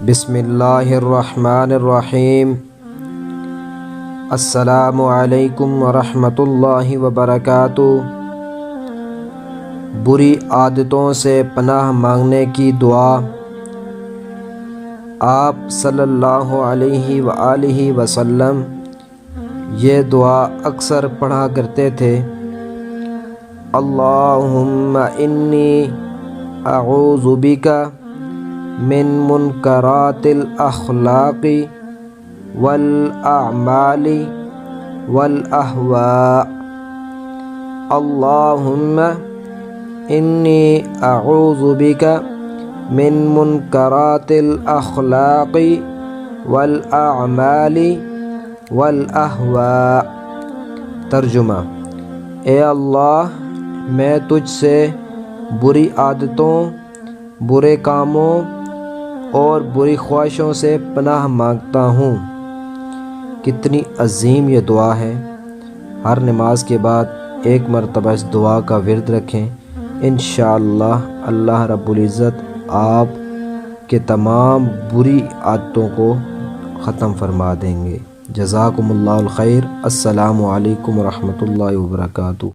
بسم اللہ الرحمن الرحیم۔ السلام علیکم ورحمۃ اللہ وبرکاتہ۔ بری عادتوں سے پناہ مانگنے کی دعا۔ آپ صلی اللہ علیہ وآلہ وسلم یہ دعا اکثر پڑھا کرتے تھے۔ اللہم انی اعوذ بک من منکرات الاخلاق والاعمال والاہواء۔ اللہم انی اعوذ بک من منکرات الاخلاق والاعمال والاہواء۔ ترجمہ: اے اللہ، میں تجھ سے بری عادتوں، برے کاموں اور بری خواہشوں سے پناہ مانگتا ہوں۔ کتنی عظیم یہ دعا ہے۔ ہر نماز کے بعد ایک مرتبہ اس دعا کا ورد رکھیں، انشاءاللہ اللہ رب العزت آپ کے تمام بری عادتوں کو ختم فرما دیں گے۔ جزاکم اللہ الخیر۔ السلام علیکم ورحمۃ اللہ وبرکاتہ۔